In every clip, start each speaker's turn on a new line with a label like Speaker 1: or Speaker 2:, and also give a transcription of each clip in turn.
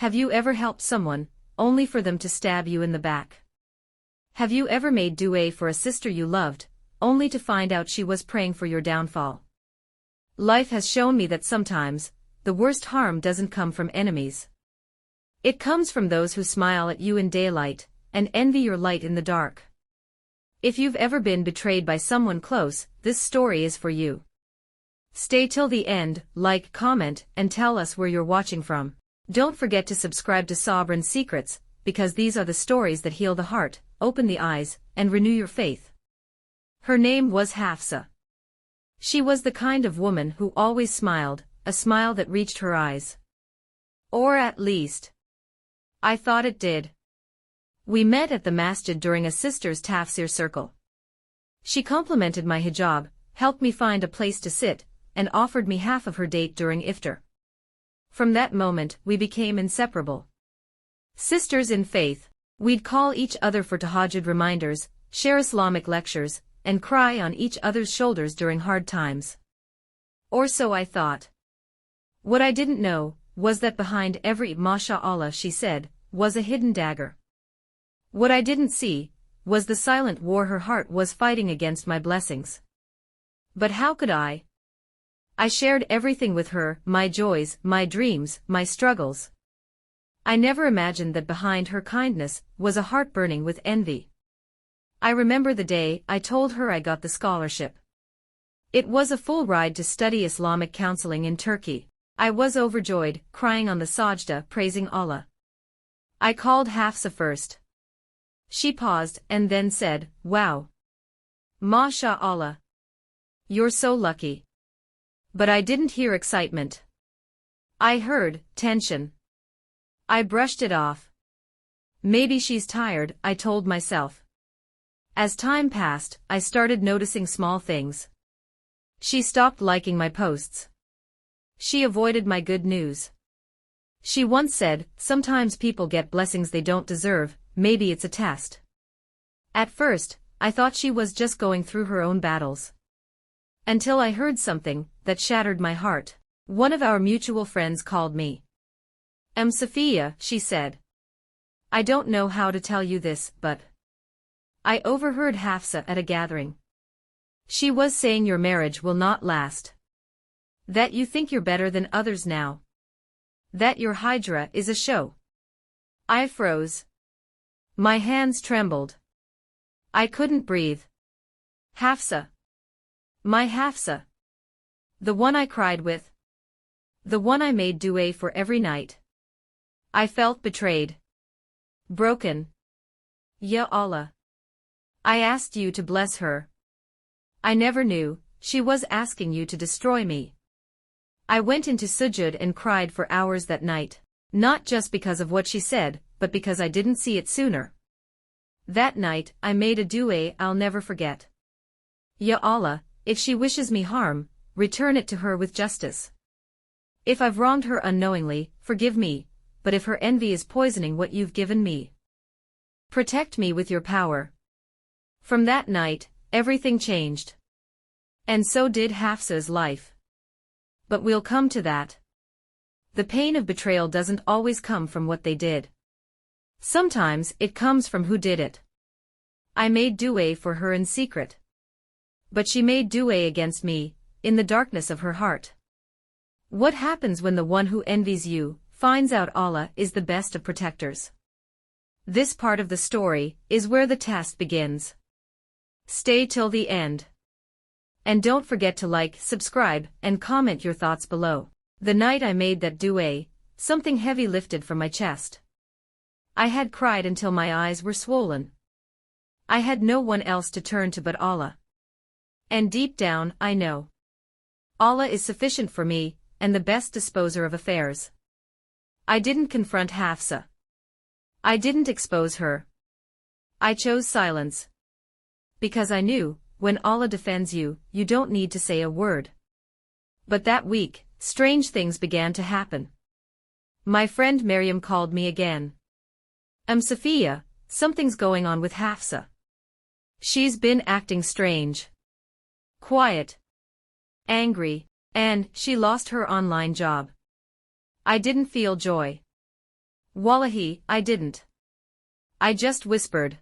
Speaker 1: Have you ever helped someone, only for them to stab you in the back? Have you ever made dua for a sister you loved, only to find out she was praying for your downfall? Life has shown me that sometimes, the worst harm doesn't come from enemies. It comes from those who smile at you in daylight, and envy your light in the dark. If you've ever been betrayed by someone close, this story is for you. Stay till the end, like, comment, and tell us where you're watching from. Don't forget to subscribe to Sabr Secrets, because these are the stories that heal the heart, open the eyes, and renew your faith. Her name was Hafsa. She was the kind of woman who always smiled, a smile that reached her eyes. Or at least, I thought it did. We met at the masjid during a sister's tafsir circle. She complimented my hijab, helped me find a place to sit, and offered me half of her date during iftar. From that moment, we became inseparable. Sisters in faith, we'd call each other for tahajjud reminders, share Islamic lectures, and cry on each other's shoulders during hard times. Or so I thought. What I didn't know was that behind every "Masha'Allah" she said, was a hidden dagger. What I didn't see was the silent war her heart was fighting against my blessings. But how could I? I shared everything with her, my joys, my dreams, my struggles. I never imagined that behind her kindness was a heart burning with envy. I remember the day I told her I got the scholarship. It was a full ride to study Islamic counseling in Turkey. I was overjoyed, crying on the sajda, praising Allah. I called Hafsa first. She paused and then said, "Wow. MashaAllah. You're so lucky." But I didn't hear excitement. I heard tension. I brushed it off. Maybe she's tired, I told myself. As time passed, I started noticing small things. She stopped liking my posts. She avoided my good news. She once said, "Sometimes people get blessings they don't deserve, maybe it's a test." At first, I thought she was just going through her own battles. Until I heard something that shattered my heart. One of our mutual friends called me. Safiya," she said. "I don't know how to tell you this, but I overheard Hafsa at a gathering. She was saying your marriage will not last. That you think you're better than others now. That your hijra is a show." I froze. My hands trembled. I couldn't breathe. Hafsa. My Hafsa. The one I cried with. The one I made dua for every night. I felt betrayed. Broken. Ya Allah. I asked you to bless her. I never knew she was asking you to destroy me. I went into sujud and cried for hours that night, not just because of what she said, but because I didn't see it sooner. That night, I made a dua I'll never forget. Ya Allah, if she wishes me harm, return it to her with justice. If I've wronged her unknowingly, forgive me, but if her envy is poisoning what you've given me, protect me with your power. From that night, everything changed. And so did Hafsa's life. But we'll come to that. The pain of betrayal doesn't always come from what they did. Sometimes it comes from who did it. I made dua for her in secret. But she made dua against me, in the darkness of her heart. What happens when the one who envies you finds out Allah is the best of protectors? This part of the story is where the test begins. Stay till the end. And don't forget to like, subscribe, and comment your thoughts below. The night I made that dua, something heavy lifted from my chest. I had cried until my eyes were swollen. I had no one else to turn to but Allah. And deep down, I know Allah is sufficient for me, and the best disposer of affairs. I didn't confront Hafsa. I didn't expose her. I chose silence. Because I knew, when Allah defends you, you don't need to say a word. But that week, strange things began to happen. My friend Miriam called me again. Safiya, something's going on with Hafsa. She's been acting strange. Quiet. Angry. And she lost her online job. I didn't feel joy. Wallahi, I didn't. I just whispered.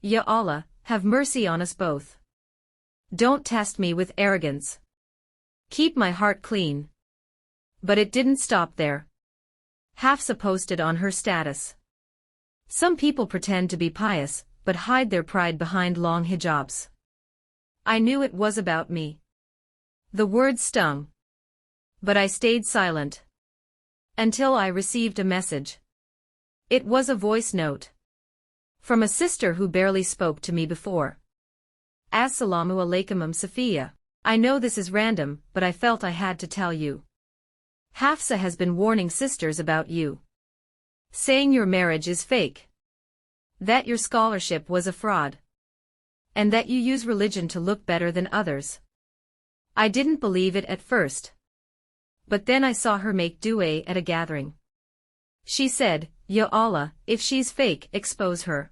Speaker 1: Ya Allah, have mercy on us both. Don't test me with arrogance. Keep my heart clean. But it didn't stop there. Hafsa posted on her status. Some people pretend to be pious, but hide their pride behind long hijabs. I knew it was about me. The words stung. But I stayed silent. Until I received a message. It was a voice note. From a sister who barely spoke to me before. Assalamu alaikum Safiya. I know this is random, but I felt I had to tell you. Hafsa has been warning sisters about you. Saying your marriage is fake. That your scholarship was a fraud. And that you use religion to look better than others. I didn't believe it at first. But then I saw her make dua at a gathering. She said, Ya Allah, if she's fake, expose her.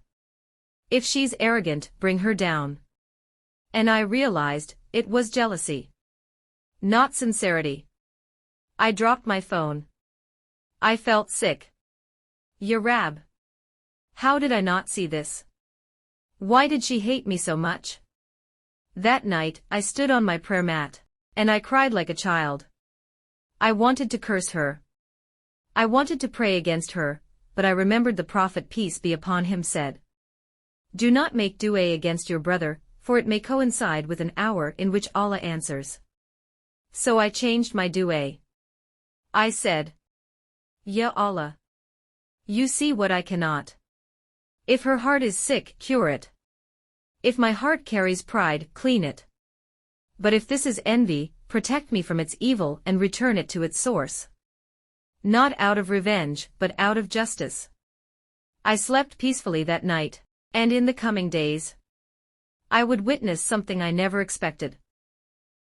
Speaker 1: If she's arrogant, bring her down. And I realized, it was jealousy. Not sincerity. I dropped my phone. I felt sick. Ya Rab. How did I not see this? Why did she hate me so much? That night, I stood on my prayer mat. And I cried like a child. I wanted to curse her. I wanted to pray against her, but I remembered the Prophet peace be upon him said. Do not make dua against your brother, for it may coincide with an hour in which Allah answers. So I changed my dua. I said, Ya Allah. You see what I cannot. If her heart is sick, cure it. If my heart carries pride, clean it. But if this is envy, protect me from its evil and return it to its source. Not out of revenge, but out of justice. I slept peacefully that night, and in the coming days, I would witness something I never expected.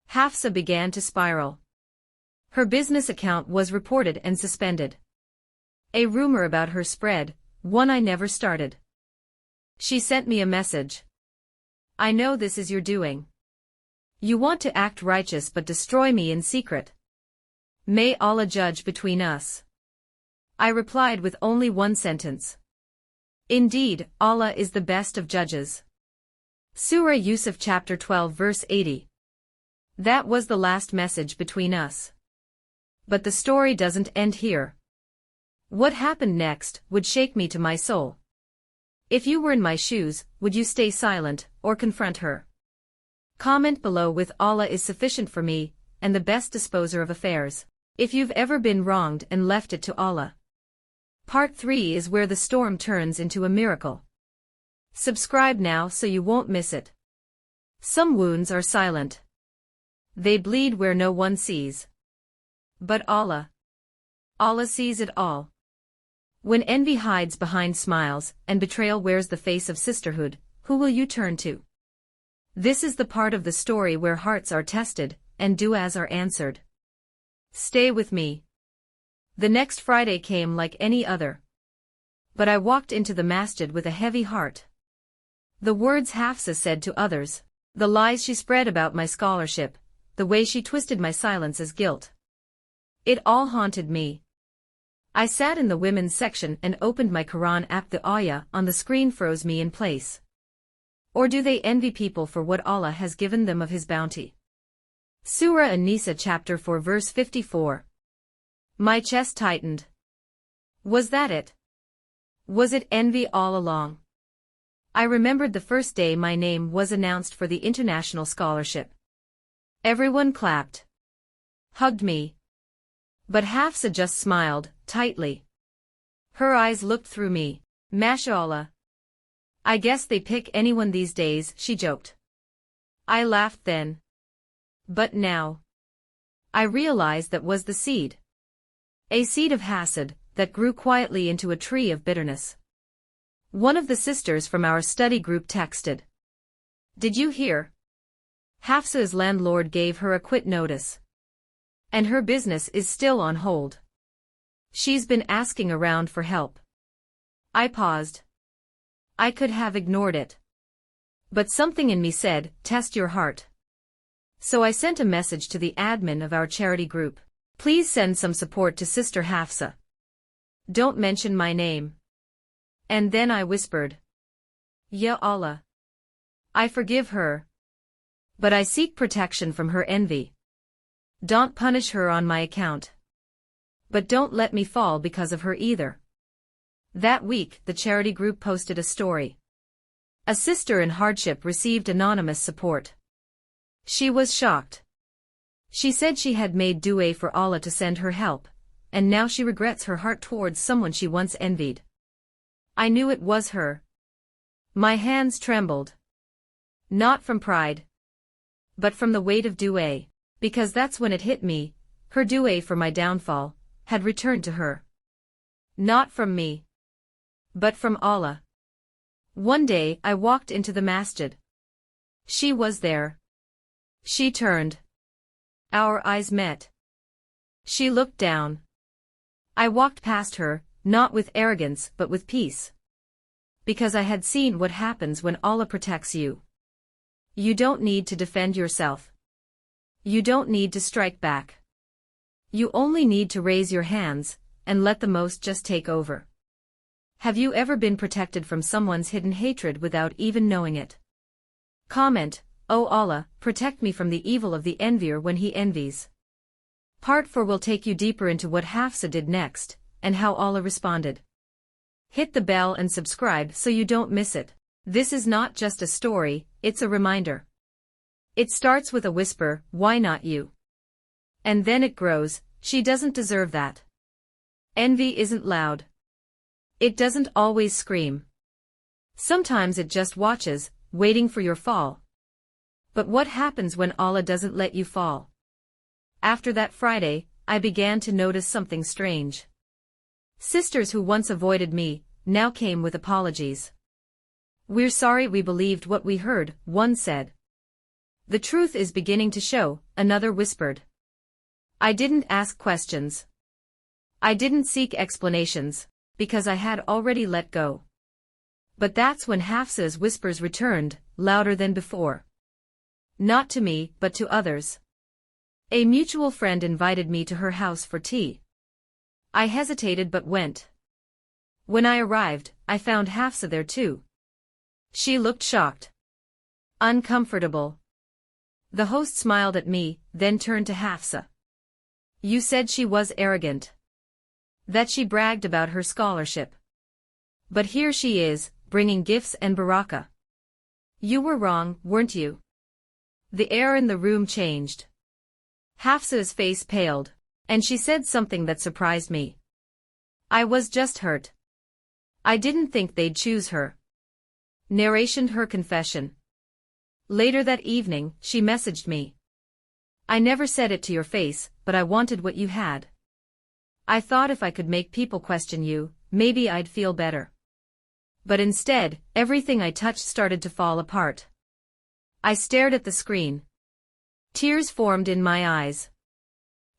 Speaker 1: Hafsa began to spiral. Her business account was reported and suspended. A rumor about her spread, one I never started. She sent me a message. I know this is your doing. You want to act righteous but destroy me in secret. May Allah judge between us. I replied with only one sentence. Indeed, Allah is the best of judges. Surah Yusuf chapter 12 verse 80. That was the last message between us. But the story doesn't end here. What happened next would shake me to my soul. If you were in my shoes, would you stay silent, or confront her? Comment below with Allah is sufficient for me, and the best disposer of affairs. If you've ever been wronged and left it to Allah. Part 3 is where the storm turns into a miracle. Subscribe now so you won't miss it. Some wounds are silent. They bleed where no one sees. But Allah sees it all. When envy hides behind smiles, and betrayal wears the face of sisterhood, who will you turn to? This is the part of the story where hearts are tested, and du'as are answered. Stay with me. The next Friday came like any other. But I walked into the masjid with a heavy heart. The words Hafsa said to others, the lies she spread about my scholarship, the way she twisted my silence as guilt. It all haunted me. I sat in the women's section and opened my Quran app. The ayah on the screen froze me in place. Or do they envy people for what Allah has given them of His bounty? Surah An-Nisa chapter 4 verse 54. My chest tightened. Was that it? Was it envy all along? I remembered the first day my name was announced for the international scholarship. Everyone clapped. Hugged me. But Hafsa just smiled, tightly. Her eyes looked through me. Mashallah. I guess they pick anyone these days, she joked. I laughed then. But now, I realized that was the seed. A seed of hasad, that grew quietly into a tree of bitterness. One of the sisters from our study group texted. Did you hear? Hafsa's landlord gave her a quit notice. And her business is still on hold. She's been asking around for help. I paused. I could have ignored it. But something in me said, test your heart. So I sent a message to the admin of our charity group. Please send some support to Sister Hafsa. Don't mention my name. And then I whispered, Ya Allah. I forgive her. But I seek protection from her envy. Don't punish her on my account. But don't let me fall because of her either. That week, the charity group posted a story. A sister in hardship received anonymous support. She was shocked. She said she had made dua for Allah to send her help, and now she regrets her heart towards someone she once envied. I knew it was her. My hands trembled. Not from pride, but from the weight of dua, because that's when it hit me, her dua for my downfall had returned to her. Not from me, but from Allah. One day I walked into the masjid. She was there. She turned. Our eyes met. She looked down. I walked past her, not with arrogance but with peace. Because I had seen what happens when Allah protects you. You don't need to defend yourself. You don't need to strike back. You only need to raise your hands, and let the most just take over. Have you ever been protected from someone's hidden hatred without even knowing it? Comment, O Allah, protect me from the evil of the envier when he envies. Part 4 will take you deeper into what Hafsa did next, and how Allah responded. Hit the bell and subscribe so you don't miss it. This is not just a story, it's a reminder. It starts with a whisper, why not you? And then it grows, she doesn't deserve that. Envy isn't loud. It doesn't always scream. Sometimes it just watches, waiting for your fall. But what happens when Allah doesn't let you fall? After that Friday, I began to notice something strange. Sisters who once avoided me, now came with apologies. We're sorry we believed what we heard, one said. The truth is beginning to show, another whispered. I didn't ask questions. I didn't seek explanations, because I had already let go. But that's when Hafsa's whispers returned, louder than before. Not to me, but to others. A mutual friend invited me to her house for tea. I hesitated but went. When I arrived, I found Hafsa there too. She looked shocked. Uncomfortable. The host smiled at me, then turned to Hafsa. You said she was arrogant. That she bragged about her scholarship. But here she is, bringing gifts and barakah. You were wrong, weren't you? The air in the room changed. Hafsa's face paled, and she said something that surprised me. I was just hurt. I didn't think they'd choose her. Narrationed her confession. Later that evening, she messaged me. I never said it to your face, but I wanted what you had. I thought if I could make people question you, maybe I'd feel better. But instead, everything I touched started to fall apart. I stared at the screen. Tears formed in my eyes.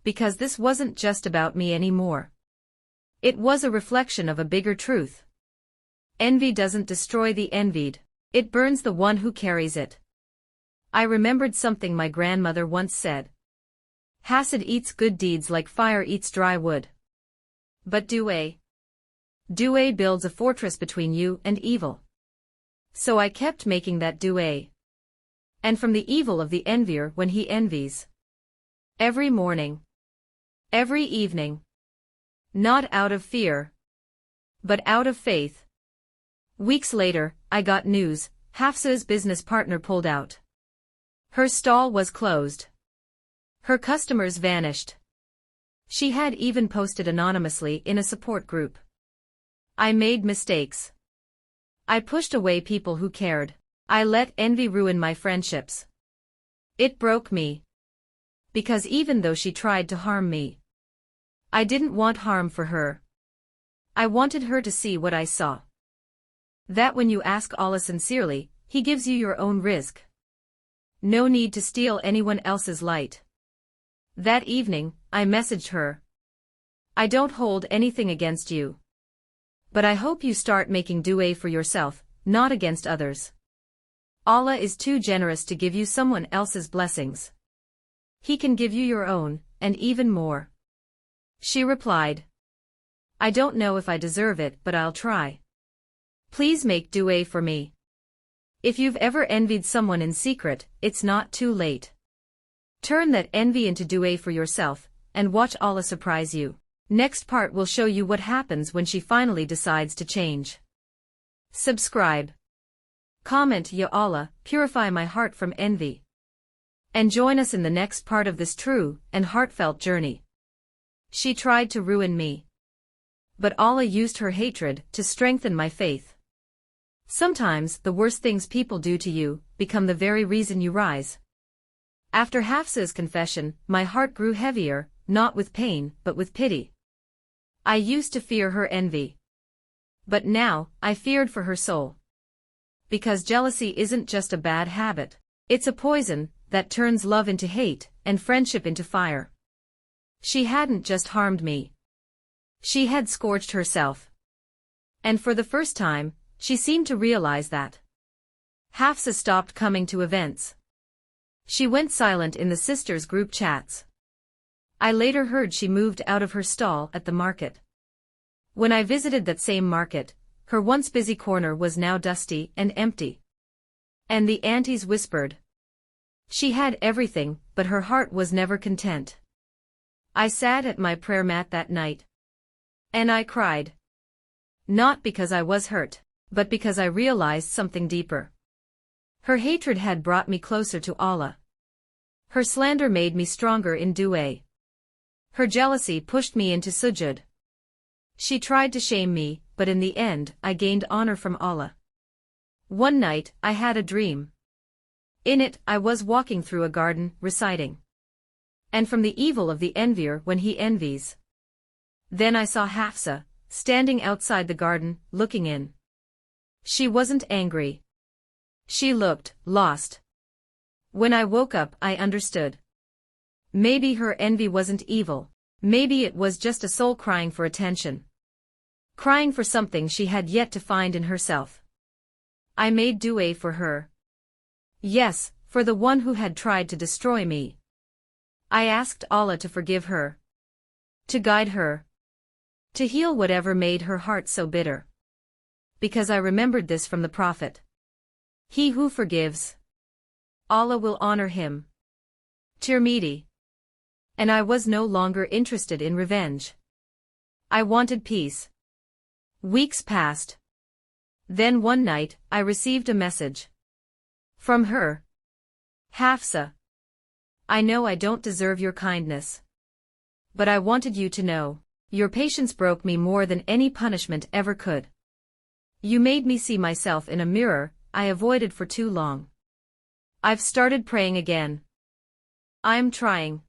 Speaker 1: Because this wasn't just about me anymore. It was a reflection of a bigger truth. Envy doesn't destroy the envied, it burns the one who carries it. I remembered something my grandmother once said. Hasad eats good deeds like fire eats dry wood. But dua builds a fortress between you and evil. So I kept making that dua. And from the evil of the envier when he envies. Every morning. Every evening. Not out of fear. But out of faith. Weeks later, I got news, Hafsa's business partner pulled out. Her stall was closed. Her customers vanished. She had even posted anonymously in a support group. I made mistakes. I pushed away people who cared. I let envy ruin my friendships. It broke me. Because even though she tried to harm me, I didn't want harm for her. I wanted her to see what I saw. That when you ask Allah sincerely, He gives you your own rizq. No need to steal anyone else's light. That evening, I messaged her. I don't hold anything against you. But I hope you start making dua for yourself, not against others. Allah is too generous to give you someone else's blessings. He can give you your own, and even more. She replied. I don't know if I deserve it, but I'll try. Please make dua for me. If you've ever envied someone in secret, it's not too late. Turn that envy into dua for yourself, and watch Allah surprise you. Next part will show you what happens when she finally decides to change. Subscribe. Comment, Ya Allah, purify my heart from envy. And join us in the next part of this true and heartfelt journey. She tried to ruin me. But Allah used her hatred to strengthen my faith. Sometimes the worst things people do to you become the very reason you rise. After Hafsa's confession, my heart grew heavier, not with pain, but with pity. I used to fear her envy. But now, I feared for her soul. Because jealousy isn't just a bad habit. It's a poison that turns love into hate and friendship into fire. She hadn't just harmed me. She had scorched herself. And for the first time, she seemed to realize that. Hafsa stopped coming to events. She went silent in the sisters' group chats. I later heard she moved out of her stall at the market. When I visited that same market, her once busy corner was now dusty and empty. And the aunties whispered. She had everything, but her heart was never content. I sat at my prayer mat that night. And I cried. Not because I was hurt, but because I realized something deeper. Her hatred had brought me closer to Allah. Her slander made me stronger in dua. Her jealousy pushed me into sujud. She tried to shame me, but in the end, I gained honor from Allah. One night, I had a dream. In it, I was walking through a garden, reciting. And from the evil of the envier when he envies. Then I saw Hafsa, standing outside the garden, looking in. She wasn't angry. She looked lost. When I woke up, I understood. Maybe her envy wasn't evil. Maybe it was just a soul crying for attention. Crying for something she had yet to find in herself. I made dua for her. Yes, for the one who had tried to destroy me. I asked Allah to forgive her. To guide her. To heal whatever made her heart so bitter. Because I remembered this from the Prophet. He who forgives, Allah will honor him. Tirmidhi. And I was no longer interested in revenge. I wanted peace. Weeks passed. Then one night, I received a message. From her. Hafsa. I know I don't deserve your kindness. But I wanted you to know. Your patience broke me more than any punishment ever could. You made me see myself in a mirror I avoided for too long. I've started praying again. I'm trying.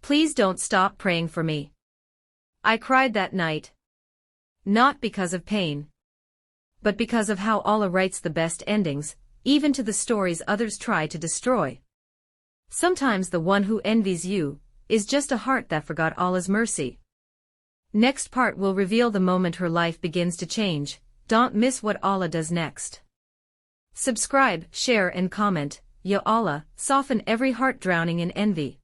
Speaker 1: Please don't stop praying for me. I cried that night. Not because of pain. But because of how Allah writes the best endings, even to the stories others try to destroy. Sometimes the one who envies you is just a heart that forgot Allah's mercy. Next part will reveal the moment her life begins to change. Don't miss what Allah does next. Subscribe, share and comment. Ya Allah, soften every heart drowning in envy.